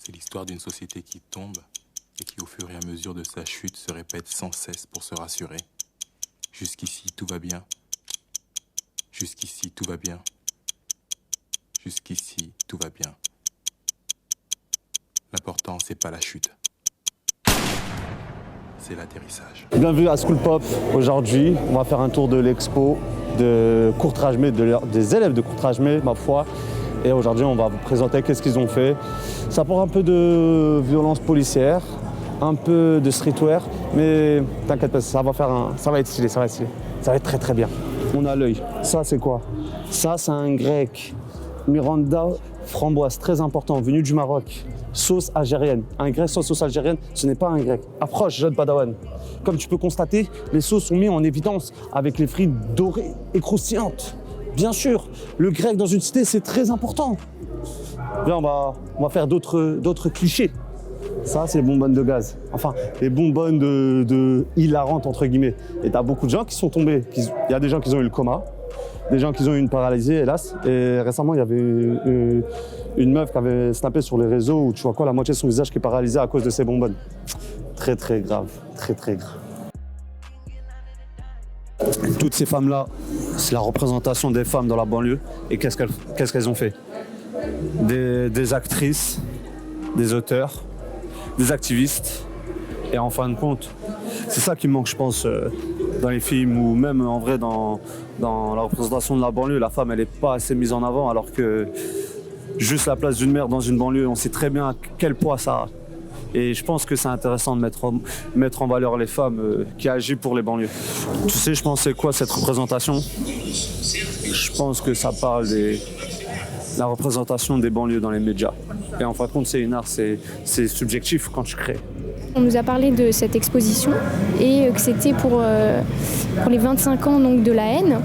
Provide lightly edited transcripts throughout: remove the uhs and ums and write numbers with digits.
C'est l'histoire d'une société qui tombe et qui, au fur et à mesure de sa chute, se répète sans cesse pour se rassurer. Jusqu'ici, tout va bien. Jusqu'ici, tout va bien. Jusqu'ici, tout va bien. L'important, c'est pas la chute. C'est l'atterrissage. Bienvenue à School Pop. Aujourd'hui, on va faire un tour de l'expo de Courtrajmé, des élèves de Courtrajmé, ma foi. Et aujourd'hui, on va vous présenter qu'est-ce qu'ils ont fait. Ça porte un peu de violence policière, un peu de streetwear, mais t'inquiète pas, ça va être stylé, ça va être très très bien. On a l'œil. Ça, c'est quoi? Ça, c'est un grec. Miranda framboise, très important, venu du Maroc. Sauce algérienne. Un grec sans sauce algérienne, ce n'est pas un grec. Approche, jeune padawan. Comme tu peux constater, les sauces sont mises en évidence avec les frites dorées et croustillantes. Bien sûr, le grec dans une cité, c'est très important. Viens, on va faire d'autres clichés. Ça, c'est les bonbonnes de gaz. Enfin, les bonbonnes de hilarantes, entre guillemets. Et t'as beaucoup de gens qui sont tombés. Il y a des gens qui ont eu le coma, des gens qui ont eu une paralysie, hélas. Et récemment, il y avait une meuf qui avait snappé sur les réseaux où tu vois quoi, la moitié de son visage qui est paralysé à cause de ces bonbonnes. Très, très grave. Très, très grave. Toutes ces femmes-là, c'est la représentation des femmes dans la banlieue. Et qu'est-ce qu'elles ont fait? Des actrices, des auteurs, des activistes. Et en fin de compte, c'est ça qui manque, je pense, dans les films ou même en vrai dans la représentation de la banlieue. La femme, elle n'est pas assez mise en avant, alors que juste la place d'une mère dans une banlieue, on sait très bien quel poids ça a. Et je pense que c'est intéressant de mettre en valeur les femmes qui agissent pour les banlieues. Tu sais, je pense c'est quoi cette représentation? Je pense que ça parle de la représentation des banlieues dans les médias. Et en fin de compte, c'est une art, c'est subjectif quand tu crées. On nous a parlé de cette exposition et que c'était pour les 25 ans donc, de la haine.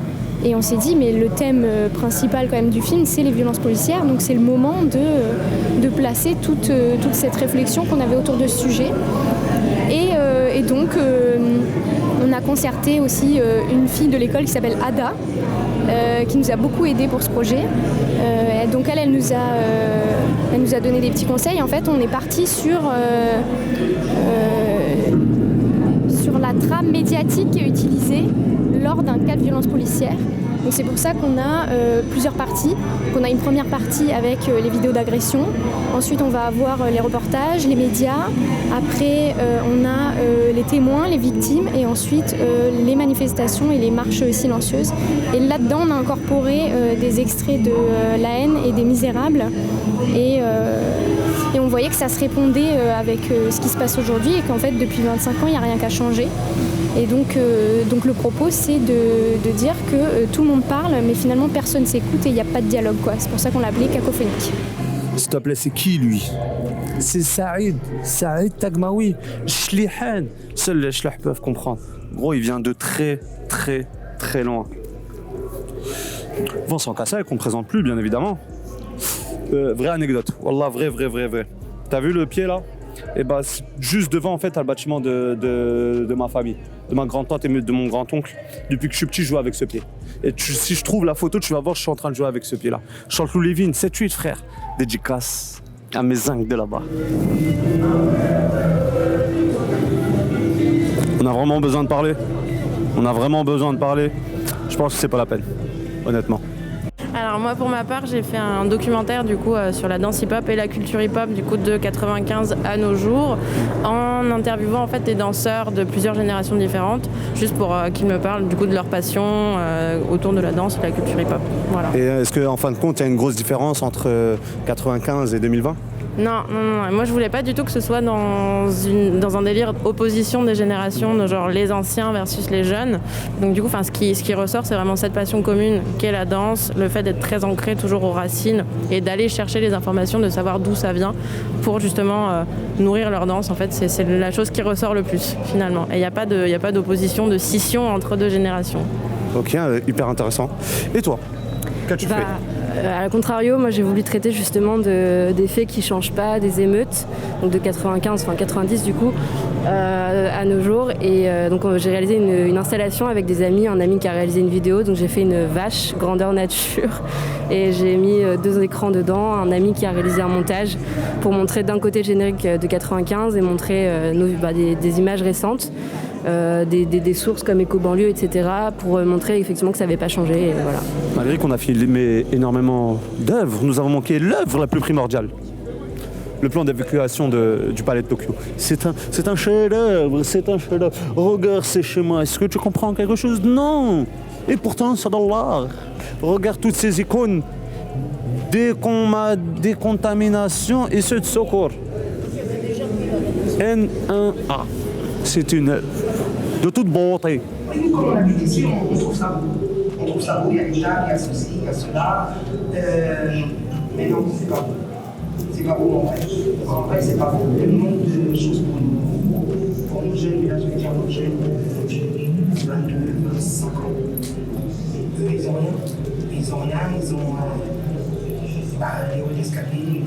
Et on s'est dit, mais le thème principal quand même du film, c'est les violences policières. Donc c'est le moment de placer toute cette réflexion qu'on avait autour de ce sujet. Et donc, on a concerté aussi une fille de l'école qui s'appelle Ada, qui nous a beaucoup aidé pour ce projet. Donc elle nous a donné des petits conseils. En fait, on est parti sur la trame médiatique qui est utilisée lors d'un cas de violence policière. Donc c'est pour ça qu'on a plusieurs parties. On a une première partie avec les vidéos d'agression. Ensuite, on va avoir les reportages, les médias. Après, on a les témoins, les victimes. Et ensuite, les manifestations et les marches silencieuses. Et là-dedans, on a incorporé des extraits de La haine et des Misérables. Et on voyait que ça se répondait avec ce qui se passe aujourd'hui et qu'en fait, depuis 25 ans, il n'y a rien qu'à changer. Et donc le propos, c'est de dire que tout le monde parle, mais finalement, personne s'écoute et il n'y a pas de dialogue, quoi. C'est pour ça qu'on l'a appelé cacophonique. S'il te plaît, c'est qui, lui? C'est Saïd Tagmaoui, Shlihan. Seuls les Shlah peuvent comprendre. Gros, il vient de très, très, très loin. Vincent Cassel, qu'on ne présente plus, bien évidemment. Vraie anecdote. Wallah, vrai. T'as vu le pied, là? Et bah, juste devant, en fait, t'as le bâtiment de ma famille, de ma grand-tante et de mon grand-oncle. Depuis que je suis petit, je joue avec ce pied. Et si je trouve la photo, tu vas voir, je suis en train de jouer avec ce pied-là. Chanteloup Lévin, 7-8, frère. Dédicace à mes zincs de là-bas. On a vraiment besoin de parler. Je pense que c'est pas la peine, honnêtement. Alors moi pour ma part j'ai fait un documentaire du coup sur la danse hip-hop et la culture hip-hop du coup de 95 à nos jours en interviewant en fait des danseurs de plusieurs générations différentes juste pour qu'ils me parlent du coup de leur passion autour de la danse et de la culture hip-hop. Voilà. Et est-ce qu'en fin de compte il y a une grosse différence entre 95 et 2020? Non. Moi je voulais pas du tout que ce soit dans un délire opposition des générations, de genre les anciens versus les jeunes. Donc du coup, ce qui ressort, c'est vraiment cette passion commune qu'est la danse, le fait d'être très ancré toujours aux racines et d'aller chercher les informations, de savoir d'où ça vient pour justement nourrir leur danse. En fait, c'est la chose qui ressort le plus finalement. Et il n'y a pas d'opposition, de scission entre deux générations. Ok, hyper intéressant. Et toi, qu'as-tu fait? À contrario, moi j'ai voulu traiter justement des faits qui ne changent pas, des émeutes, donc de 90 du coup, à nos jours. Et donc j'ai réalisé une installation avec des amis, un ami qui a réalisé une vidéo, donc j'ai fait une vache grandeur nature et j'ai mis 2 écrans dedans, un ami qui a réalisé un montage pour montrer d'un côté le générique de 95 et montrer des images récentes. Des sources comme Éco-Banlieue, etc., pour montrer effectivement que ça n'avait pas changé. Et voilà. Malgré qu'on a filmé énormément d'œuvres, nous avons manqué l'œuvre la plus primordiale. Le plan d'évacuation du palais de Tokyo. C'est un chef-d'œuvre, c'est un chef-d'œuvre. Regarde ces chemins, est-ce que tu comprends quelque chose? Non. Et pourtant, c'est dans l'art. Regarde toutes ces icônes. Décontamination et ceux de secours. N1A. C'est une œuvre de toute beauté. Comme on a dit ici, on trouve ça beau. On trouve ça beau, il y a les gens, il y a ceci, il y a cela. Mais non, c'est pas beau. C'est pas beau en vrai. En vrai, c'est pas beau. Le nombre de choses pour nous jeunes, et là je vais dire nos jeunes, 22, 25 ans. Eux, ils ont rien. Ils ont les hauts d'escalier.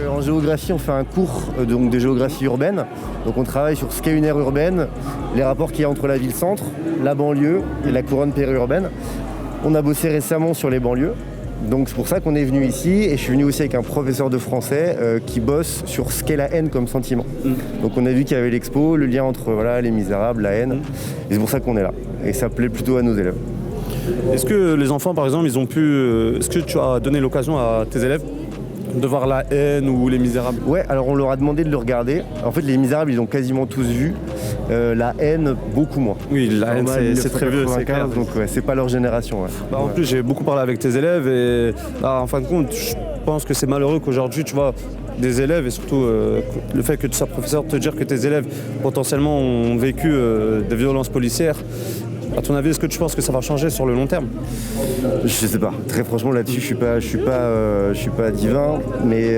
En géographie, on fait un cours donc, de géographie urbaine. Donc on travaille sur ce qu'est une aire urbaine, les rapports qu'il y a entre la ville-centre, la banlieue et la couronne périurbaine. On a bossé récemment sur les banlieues. Donc c'est pour ça qu'on est venu ici et je suis venu aussi avec un professeur de français qui bosse sur ce qu'est la haine comme sentiment. Donc on a vu qu'il y avait l'expo, le lien entre Les Misérables, la haine. Et c'est pour ça qu'on est là. Et ça plaît plutôt à nos élèves. Est-ce que les enfants, par exemple, ils ont pu... Est-ce que tu as donné l'occasion à tes élèves de voir La Haine ou Les Misérables? Ouais, alors on leur a demandé de le regarder. En fait, Les Misérables, ils ont quasiment tous vu. La Haine, beaucoup moins. Oui, La Haine, c'est très vieux, c'est clair. Donc ouais, c'est pas leur génération. Ouais. En plus, j'ai beaucoup parlé avec tes élèves et en fin de compte, je pense que c'est malheureux qu'aujourd'hui, tu vois, des élèves et surtout le fait que tu sois professeur, te dire que tes élèves potentiellement ont vécu des violences policières. À ton avis, est-ce que tu penses que ça va changer sur le long terme? Je sais pas. Très franchement, là-dessus, je suis pas divin. Mais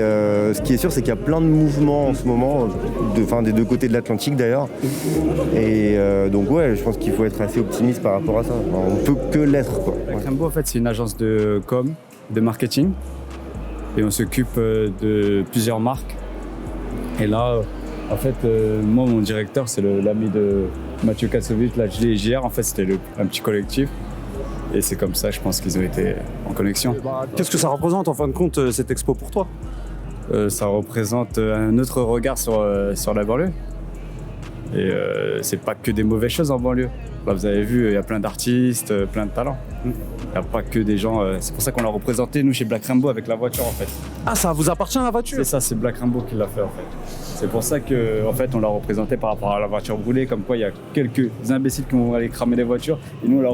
ce qui est sûr, c'est qu'il y a plein de mouvements en ce moment, des deux côtés de l'Atlantique d'ailleurs. Et donc ouais, je pense qu'il faut être assez optimiste par rapport à ça. Enfin, on peut que l'être, quoi. Blackrambo, en fait, c'est une agence de com, de marketing, et on s'occupe de plusieurs marques. Et là, en fait, moi, mon directeur, c'est l'ami de Mathieu Kassovitz, la JR, en fait, c'était un petit collectif. Et c'est comme ça, je pense qu'ils ont été en connexion. Qu'est-ce que ça représente, en fin de compte, cette expo pour toi? Ça représente un autre regard sur la banlieue. Et c'est pas que des mauvaises choses en banlieue. Là, vous avez vu, il y a plein d'artistes, plein de talents. Il n'y a pas que des gens... c'est pour ça qu'on l'a représenté, nous, chez Blackrambo, avec la voiture, en fait. Ah, ça vous appartient, la voiture? C'est ça, c'est Blackrambo qui l'a fait, en fait. C'est pour ça qu'en fait, on l'a représenté par rapport à la voiture brûlée, comme quoi il y a quelques imbéciles qui vont aller cramer des voitures. Et nous, on l'a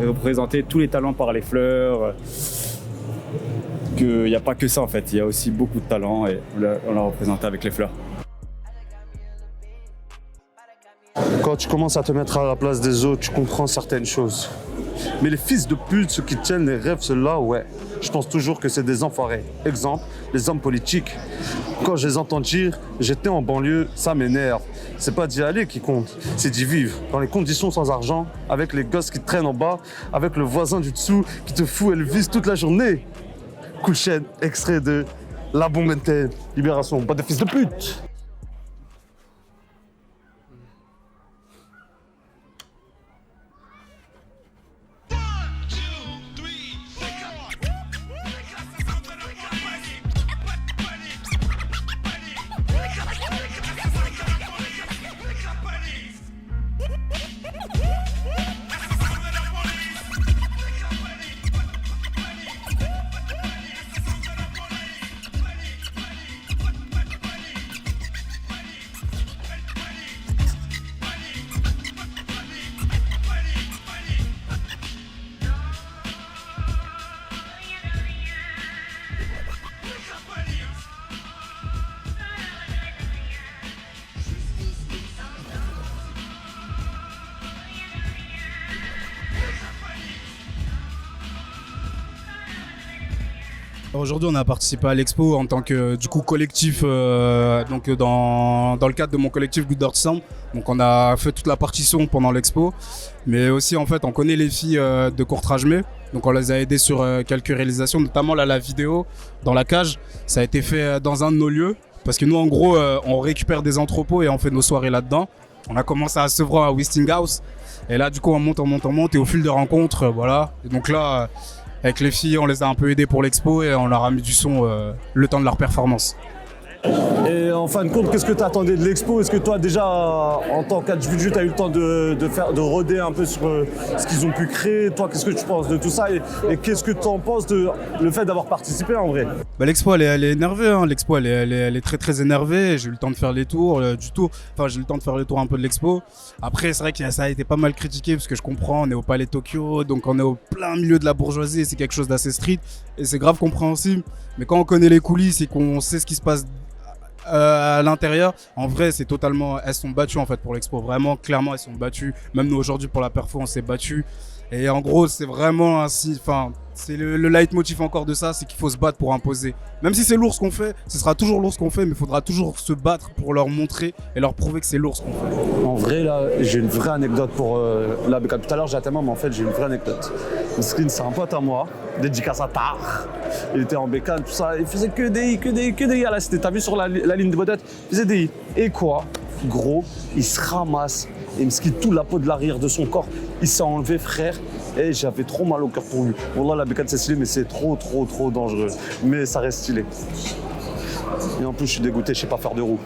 représenté tous les talents par les fleurs. Qu'il n'y a pas que ça, en fait. Il y a aussi beaucoup de talents et on l'a représenté avec les fleurs. Quand tu commences à te mettre à la place des autres, tu comprends certaines choses. Mais les fils de pute, ceux qui tiennent les rêves, ceux-là, ouais, je pense toujours que c'est des enfoirés. Exemple, les hommes politiques. Quand je les entends dire « j'étais en banlieue », ça m'énerve. C'est pas d'y aller qui compte, c'est d'y vivre. Dans les conditions sans argent, avec les gosses qui traînent en bas, avec le voisin du dessous qui te fout Elvis toute la journée. Cool chaîne, extrait de La Bombe Mente, Libération, pas de fils de pute. Aujourd'hui, on a participé à l'expo en tant que du coup collectif, donc dans le cadre de mon collectif Good Dirt Sound. Donc on a fait toute la partie son pendant l'expo, mais aussi en fait on connaît les filles de Courtrajmé, donc on les a aidées sur quelques réalisations, notamment là la vidéo dans la cage. Ça a été fait dans un de nos lieux parce que nous en gros on récupère des entrepôts et on fait nos soirées là-dedans. On a commencé à Sevran à Westinghouse et là du coup on monte et au fil des rencontres voilà. Et donc là avec les filles, on les a un peu aidées pour l'expo et on leur a mis du son le temps de leur performance. Et en fin de compte, qu'est-ce que tu attendais de l'expo? Est-ce que toi déjà, en tant qu'individu, tu as eu le temps de rôder un peu sur ce qu'ils ont pu créer? Toi, qu'est-ce que tu penses de tout ça et qu'est-ce que tu en penses de le fait d'avoir participé en vrai? L'expo, elle est énervée. Hein. L'expo, elle est très très énervée. J'ai eu le temps de faire les tours du tour. Enfin, j'ai eu le temps de faire le tour un peu de l'expo. Après, c'est vrai que ça a été pas mal critiqué parce que je comprends, on est au Palais Tokyo, donc on est au plein milieu de la bourgeoisie et c'est quelque chose d'assez street et c'est grave compréhensible. Mais quand on connaît les coulisses et qu'on sait ce qui se passe à l'intérieur, en vrai, c'est totalement. Elles sont battues en fait pour l'expo. Vraiment, clairement, elles sont battues. Même nous aujourd'hui pour la perfo, on s'est battus. Et en gros, c'est vraiment ainsi. Enfin, c'est le leitmotiv encore de ça, c'est qu'il faut se battre pour imposer. Même si c'est lourd ce qu'on fait, ce sera toujours lourd ce qu'on fait, mais il faudra toujours se battre pour leur montrer et leur prouver que c'est lourd ce qu'on fait. En vrai, là, j'ai une vraie anecdote pour la bécane. Tout à l'heure, j'ai tellement, mais en fait, j'ai une vraie anecdote. Screen, c'est un pote à moi, dédicace à Tar. Il était en bécane, tout ça. Il faisait que des à la cité. T'as vu sur la ligne de vedette? Il faisait des I. Et quoi? Gros, il se ramasse. Il me skie toute la peau de l'arrière de son corps. Il s'est enlevé, frère. Et j'avais trop mal au cœur pour lui. Wallah, la bécane, c'est stylé, mais c'est trop dangereux. Mais ça reste stylé. Et en plus, je suis dégoûté, je sais pas faire de roue.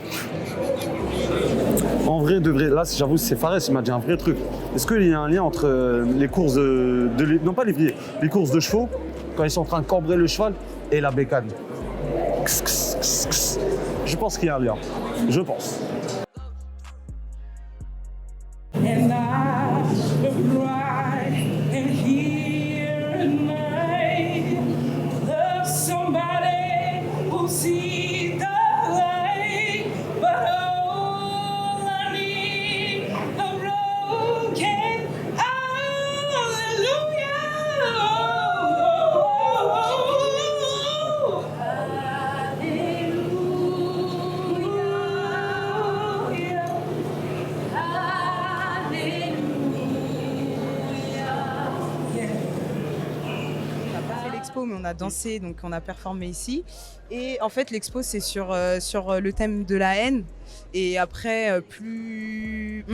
En vrai, de vrai, là, j'avoue, c'est Fares, il m'a dit un vrai truc. Est-ce qu'il y a un lien entre les courses non pas les courses de chevaux, quand ils sont en train de cambrer le cheval, et la bécane? Je pense qu'il y a un lien. Je pense. And I look right and hear at night. Love somebody who see the light, but all I need a broken hallelujah. Mais on a dansé, donc on a performé ici. Et en fait, l'expo, c'est sur le thème de la haine. Et après, plus...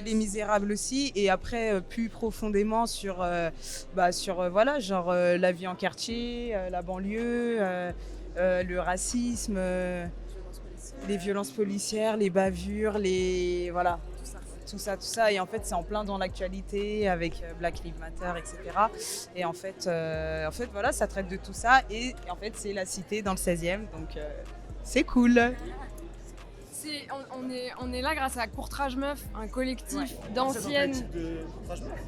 Les Misérables aussi. Et après, plus profondément sur voilà, genre la vie en quartier, la banlieue, le racisme, les violences policières, les bavures, voilà. Tout ça, et en fait c'est en plein dans l'actualité avec Black Lives Matter, etc. Et en fait voilà, ça traite de tout ça, et en fait c'est la cité dans le 16e, donc c'est cool. On est là grâce à Courtrage Meuf, un collectif d'anciennes.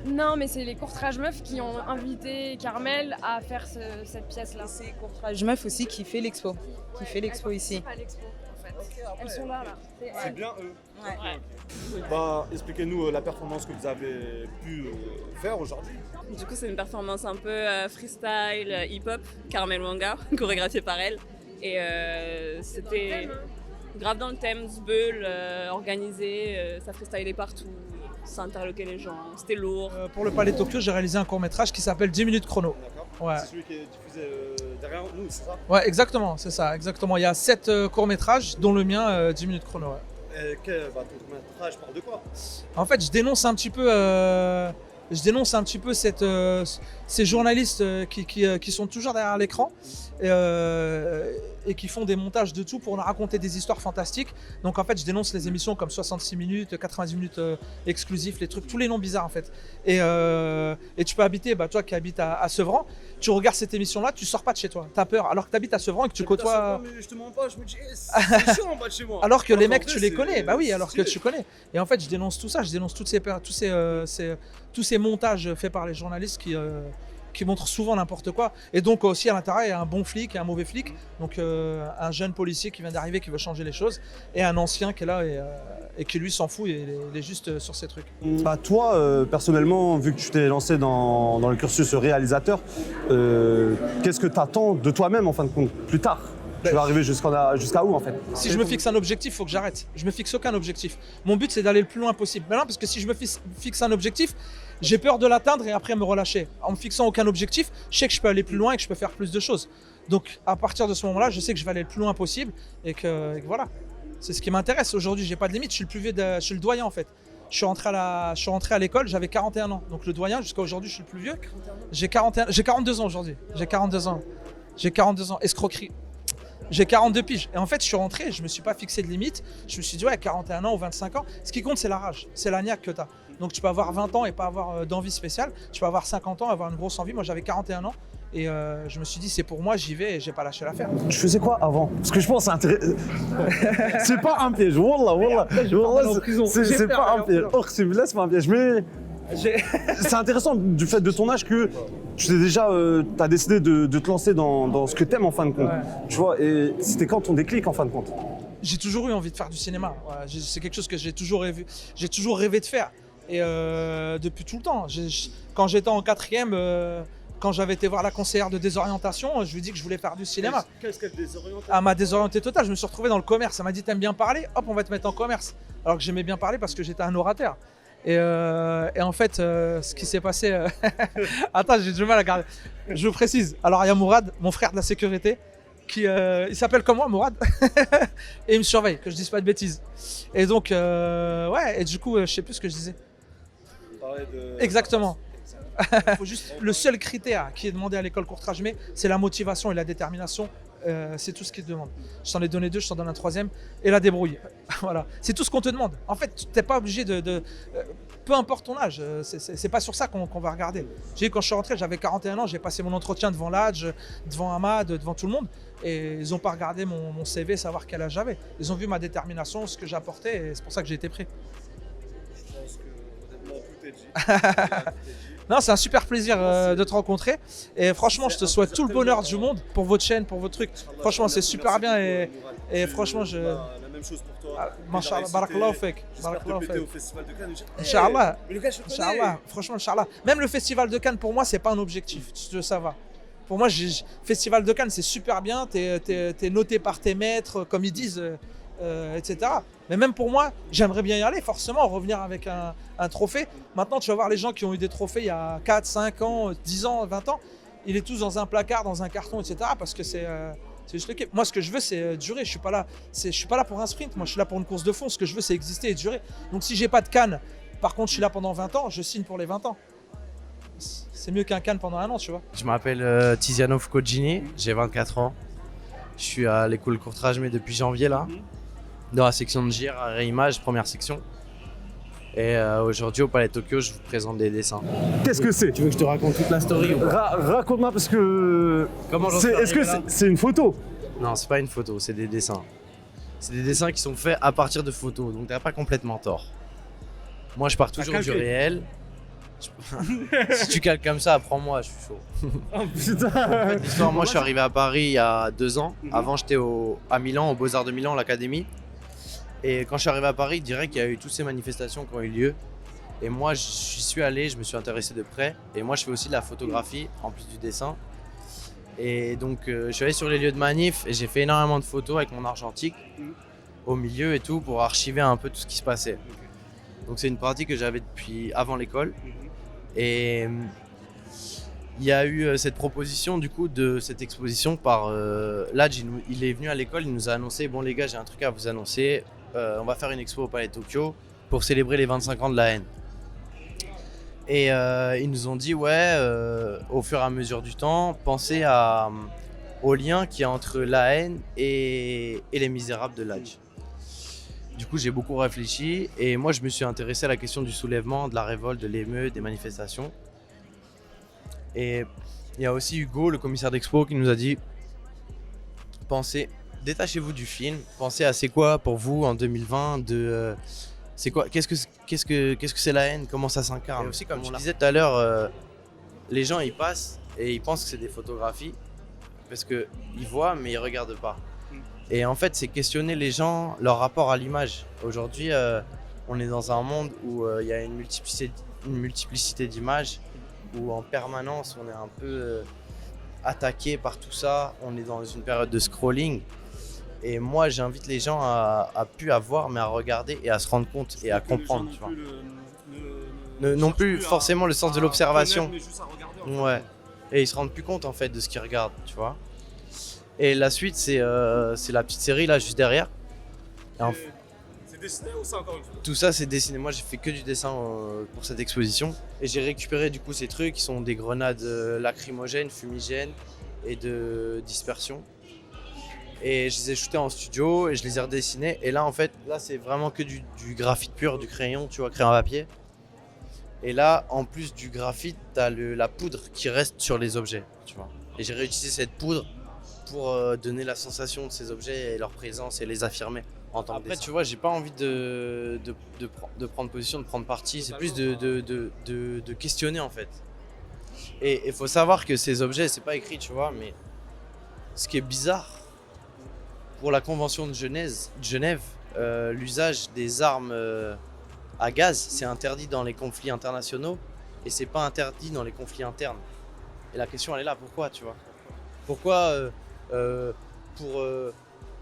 Non, mais c'est les Courtrage Meuf qui ont invité Carmel à faire cette pièce-là. C'est Courtrage Meuf aussi qui fait l'expo, ici. Elles sont là. C'est bien eux. Ouais. Okay. Bah, expliquez-nous la performance que vous avez pu faire aujourd'hui. Du coup, c'est une performance un peu freestyle, hip-hop, Carmel Wanga, chorégraphiée par elle. Et c'était grave dans le thème, Zbeul, organisé, ça freestylait partout, ça interloquait les gens, c'était lourd. Pour le Palais Tokyo, j'ai réalisé un court-métrage qui s'appelle 10 minutes chrono. D'accord. Ouais. C'est celui qui est diffusé derrière nous, c'est ça? Ouais, exactement, c'est ça, exactement. Il y a 7 courts-métrages, dont le mien, 10 minutes chrono. Ouais. Ton court-métrage parle de quoi? En fait, je dénonce un petit peu ces journalistes qui sont toujours derrière l'écran et qui font des montages de tout pour nous raconter des histoires fantastiques. Donc en fait, je dénonce les émissions comme 66 minutes, 90 minutes exclusifs, les trucs, tous les noms bizarres en fait. Et tu peux habiter, toi qui habites à Sevran, tu regardes cette émission-là, tu sors pas de chez toi, t'as peur. Alors que t'habites à Sevran et que tu côtoies... Mais je te mens pas, je me dis, c'est chiant en bas de chez moi. Alors que les mecs, tu les connais, bah oui, alors que tu connais. Et en fait, je dénonce tout ça, je dénonce tous ces montages faits par les journalistes qui montrent souvent n'importe quoi. Et donc aussi à l'intérieur, il y a un bon flic et un mauvais flic. Donc un jeune policier qui vient d'arriver, qui veut changer les choses, et un ancien qui est là et qui lui s'en fout et il est juste sur ses trucs. Bah toi, personnellement, vu que tu t'es lancé dans le cursus réalisateur, qu'est-ce que tu attends de toi-même en fin de compte, plus tard? Tu vas arriver jusqu'à où en fait? Si je me fixe un objectif, il faut que j'arrête. Je me fixe aucun objectif. Mon but, c'est d'aller le plus loin possible. Maintenant, parce que si je me fixe un objectif, j'ai peur de l'atteindre et après me relâcher. En me fixant aucun objectif, je sais que je peux aller plus loin et que je peux faire plus de choses. Donc à partir de ce moment-là, je sais que je vais aller le plus loin possible et que voilà. C'est ce qui m'intéresse. Aujourd'hui, j'ai pas de limite. Je suis le plus vieux, je suis le doyen en fait. Je suis rentré à l'école, j'avais 41 ans. Donc le doyen, jusqu'à aujourd'hui, je suis le plus vieux. J'ai 42 ans aujourd'hui. J'ai 42 ans. Escroquerie. J'ai 42 piges. Et en fait, je suis rentré, je me suis pas fixé de limite. Je me suis dit, ouais, 41 ans ou 25 ans, ce qui compte, c'est la rage. C'est la niaque que tu as. Donc tu peux avoir 20 ans et pas avoir d'envie spéciale. Tu peux avoir 50 ans et avoir une grosse envie. Moi, j'avais 41 ans. Et je me suis dit, c'est pour moi, j'y vais et j'ai pas lâché l'affaire. Tu faisais quoi avant? Parce que je pense que c'est intéressant. C'est pas un piège, wallah. C'est pas un piège. Oh, c'est pas un piège. Mais c'est intéressant du fait de ton âge que tu t'es déjà, t'as décidé de te lancer dans ce que t'aimes en fin de compte. Ouais. Tu vois, et c'était quand ton déclic en fin de compte? J'ai toujours eu envie de faire du cinéma. Voilà, c'est quelque chose que j'ai toujours rêvé de faire. Et depuis tout le temps. Quand j'étais en 4e, quand j'avais été voir la conseillère de désorientation, je lui ai dit que je voulais faire du cinéma. Qu'est-ce qu'elle désorientait? Elle m'a désorienté total. Je me suis retrouvé dans le commerce. Elle m'a dit, t'aimes bien parler? Hop, on va te mettre en commerce. Alors que j'aimais bien parler parce que j'étais un orateur. Et en fait, ce qui s'est passé... Attends, j'ai du mal à garder. Je vous précise. Alors, il y a Mourad, mon frère de la sécurité, qui il s'appelle comme moi, Mourad, et il me surveille, que je dise pas de bêtises. Et donc, ouais, et du coup, je sais plus ce que je disais. Exactement. Faut juste, le seul critère qui est demandé à l'école Courtrajmé, c'est la motivation et la détermination. C'est tout ce qu'ils te demandent. Je t'en ai donné 2, je t'en donne un 3e. Et la débrouille. Voilà. C'est tout ce qu'on te demande. En fait, tu n'es pas obligé peu importe ton âge, c'est pas sur ça qu'on va regarder. Quand je suis rentré, j'avais 41 ans, j'ai passé mon entretien devant l'Adj, devant Ahmad, devant tout le monde. Et ils n'ont pas regardé mon CV, savoir quel âge j'avais. Ils ont vu ma détermination, ce que j'apportais, et c'est pour ça que j'ai été pris. Je pense que honnêtement, tout est dit. Non, c'est un super plaisir de te rencontrer. Et franchement, je te souhaite tout le bonheur du monde pour votre chaîne, pour votre truc. Franchement, c'est super bien. Et franchement, je... La même chose pour toi. Masha'Allah, barakallahu fek. J'espère te péter au Festival de Cannes. Inch'Allah. Mais le gars, je te connais. Inch'Allah. Franchement, Inch'Allah. Même le Festival de Cannes, pour moi, c'est pas un objectif. Ça va. Pour moi, Festival de Cannes, c'est super bien. T'es noté par tes maîtres, comme ils disent, etc. Mais même pour moi, j'aimerais bien y aller, forcément, revenir avec un trophée. Maintenant, tu vas voir les gens qui ont eu des trophées il y a 4, 5 ans, 10 ans, 20 ans. Il est tous dans un placard, dans un carton, etc. Parce que c'est juste le kiff. Moi, ce que je veux, c'est durer. Je suis pas là pour un sprint. Moi, je suis là pour une course de fond. Ce que je veux, c'est exister et durer. Donc, si j'ai pas de Cannes, par contre, je suis là pendant 20 ans, je signe pour les 20 ans. C'est mieux qu'un Cannes pendant 1 an, tu vois. Je m'appelle Tiziano Fukogini, j'ai 24 ans. Je suis à l'école Courtrajmé depuis janvier, là. Dans la section de GIR à Réimage, première section. Et aujourd'hui au Palais Tokyo, je vous présente des dessins. Qu'est-ce que c'est? Tu veux que je te raconte toute la story ou pas? Raconte-moi parce que... Est-ce que c'est une photo? Non, c'est pas une photo, c'est des dessins. C'est des dessins qui sont faits à partir de photos, donc t'as pas complètement tort. Moi je pars toujours du réel. Si tu cales comme ça, apprends-moi, je suis chaud. Oh putain. L'histoire, moi je suis arrivé à Paris il y a 2 ans. Avant j'étais à Milan, au Beaux-Arts de Milan, l'Académie. Et quand je suis arrivé à Paris, direct, il y a eu toutes ces manifestations qui ont eu lieu. Et moi, j'y suis allé, je me suis intéressé de près. Et moi, je fais aussi de la photographie, en plus du dessin. Et donc, je suis allé sur les lieux de manif et j'ai fait énormément de photos avec mon argentique au milieu et tout pour archiver un peu tout ce qui se passait. Donc, c'est une pratique que j'avais depuis avant l'école. Et il y a eu cette proposition du coup de cette exposition par l'Adj. Il est venu à l'école, il nous a annoncé, bon les gars, j'ai un truc à vous annoncer. On va faire une expo au Palais Tokyo pour célébrer les 25 ans de la haine. Et ils nous ont dit, ouais, au fur et à mesure du temps, pensez au lien qu'il y a entre la haine et Les Misérables de l'Adj. Du coup, j'ai beaucoup réfléchi et moi, je me suis intéressé à la question du soulèvement, de la révolte, de l'émeute, des manifestations. Et il y a aussi Hugo, le commissaire d'expo, qui nous a dit, détachez-vous du film, pensez à c'est quoi pour vous en 2020, c'est quoi, qu'est-ce que c'est la haine, comment ça s'incarne. Et aussi, comme tu disais tout à l'heure, les gens ils passent et ils pensent que c'est des photographies parce qu'ils voient mais ils regardent pas. Et en fait, c'est questionner les gens, leur rapport à l'image. Aujourd'hui, on est dans un monde où il y a une multiplicité d'images, où en permanence on est un peu attaqué par tout ça. On est dans une période de scrolling. Et moi, j'invite les gens à plus à voir, mais à regarder et à se rendre compte et à comprendre. Tu vois. Non plus forcément le sens de l'observation. Ouais. Et ils se rendent plus compte en fait de ce qu'ils regardent, tu vois. Et la suite, c'est la petite série là juste derrière. C'est dessiné ou c'est encore une photo? Tout ça, c'est dessiné. Moi, j'ai fait que du dessin pour cette exposition. Et j'ai récupéré du coup ces trucs qui sont des grenades lacrymogènes, fumigènes et de dispersion. Et je les ai shootés en studio et je les ai redessinés. Et là, en fait, là, c'est vraiment que du graphite pur, du crayon, tu vois, crayon à papier. Et là, en plus du graphite, t'as la poudre qui reste sur les objets, tu vois. Et j'ai réutilisé cette poudre pour donner la sensation de ces objets et leur présence et les affirmer en tant que dessin. Après, tu vois, j'ai pas envie de prendre position, de prendre parti. C'est plus de questionner, en fait. Et il faut savoir que ces objets, c'est pas écrit, tu vois, mais ce qui est bizarre, pour la Convention de Genève, l'usage des armes à gaz, c'est interdit dans les conflits internationaux et c'est pas interdit dans les conflits internes. Et la question, elle est là, pourquoi, tu vois? Pourquoi,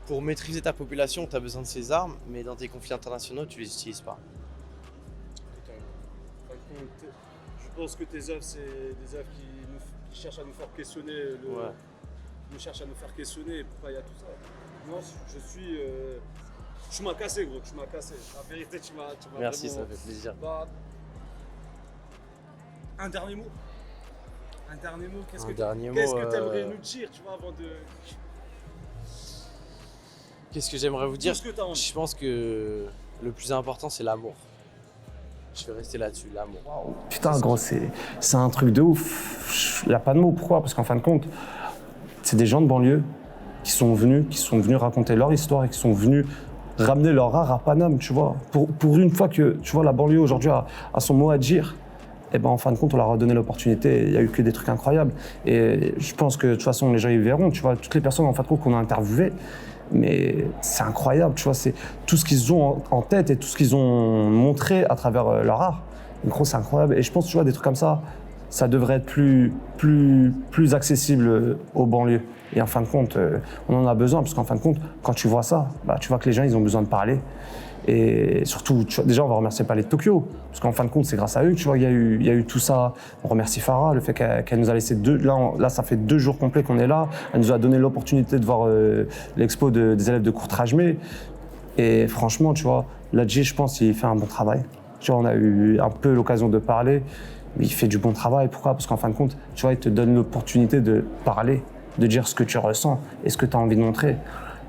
pour maîtriser ta population, tu as besoin de ces armes, mais dans tes conflits internationaux, tu les utilises pas? Je pense que tes œuvres, c'est des œuvres qui cherchent à nous faire questionner, nous cherchent à nous faire questionner pourquoi il y a tout ça. Moi, tu m'as cassé, gros, tu m'as cassé. La vérité, tu m'as Merci, vraiment... ça fait plaisir. Bah, un dernier mot. Un dernier mot, qu'est-ce que tu aimerais nous dire, tu vois, avant de... Qu'est-ce que j'aimerais vous dire? Tout ce que t'as envie. Je pense que le plus important, c'est l'amour. Je vais rester là-dessus, l'amour. Wow. Putain, gros, c'est un truc de ouf. Il n'y a pas de mots. Pourquoi? Parce qu'en fin de compte, c'est des gens de banlieue qui sont venus raconter leur histoire et qui sont venus ramener leur art à Paname, tu vois. Pour une fois que, tu vois, la banlieue aujourd'hui a son mot à dire, et ben en fin de compte, on leur a donné l'opportunité. Il n'y a eu que des trucs incroyables. Et je pense que de toute façon, les gens ils verront, tu vois, toutes les personnes en fin de compte qu'on a interviewées. Mais c'est incroyable, tu vois, c'est tout ce qu'ils ont en tête et tout ce qu'ils ont montré à travers leur art. En gros, c'est incroyable. Et je pense, tu vois, des trucs comme ça devrait être plus accessible aux banlieues. Et en fin de compte, on en a besoin, parce qu'en fin de compte, quand tu vois ça, bah, tu vois que les gens, ils ont besoin de parler. Et surtout, tu vois, déjà, on va remercier Palais de Tokyo, parce qu'en fin de compte, c'est grâce à eux, tu vois, il y a eu tout ça. On remercie Farah, le fait qu'elle nous a laissé là, ça fait 2 jours complets qu'on est là. Elle nous a donné l'opportunité de voir l'expo des élèves de Courtrajmé. Et franchement, tu vois, Ladji, je pense, il fait un bon travail. Tu vois, on a eu un peu l'occasion de parler, mais il fait du bon travail. Pourquoi? Parce qu'en fin de compte, tu vois, il te donne l'opportunité de parler, de dire ce que tu ressens et ce que tu as envie de montrer.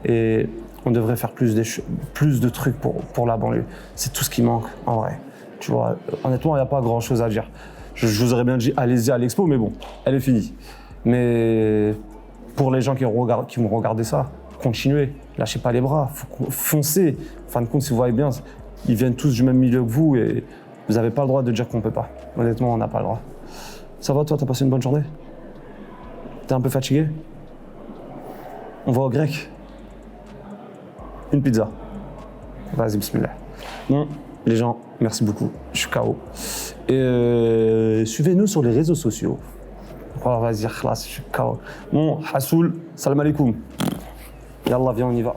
Et on devrait faire plus de trucs pour la banlieue. C'est tout ce qui manque, en vrai. Tu vois, honnêtement, il n'y a pas grand-chose à dire. Je vous aurais bien dit, allez-y à l'expo, mais bon, elle est finie. Mais pour les gens qui vont regarder ça, continuez, lâchez pas les bras, foncez. En fin de compte, si vous voyez bien, ils viennent tous du même milieu que vous et vous n'avez pas le droit de dire qu'on peut pas. Honnêtement, on n'a pas le droit. Ça va, toi, t'as passé une bonne journée? T'es un peu fatigué? On va au grec? Une pizza. Vas-y, bismillah. Bon, les gens, merci beaucoup. Je suis KO. Et suivez-nous sur les réseaux sociaux. Oh, vas-y, khlas, je suis KO. Bon, Hassoul, salam alaikum. Yallah, viens, on y va.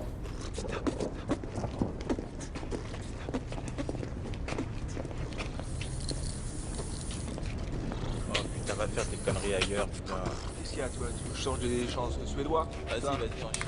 Oh putain, va faire tes conneries ailleurs, putain. Qu'est-ce qu'il y a, toi? Tu changes des chansons suédois? Vas-y, change.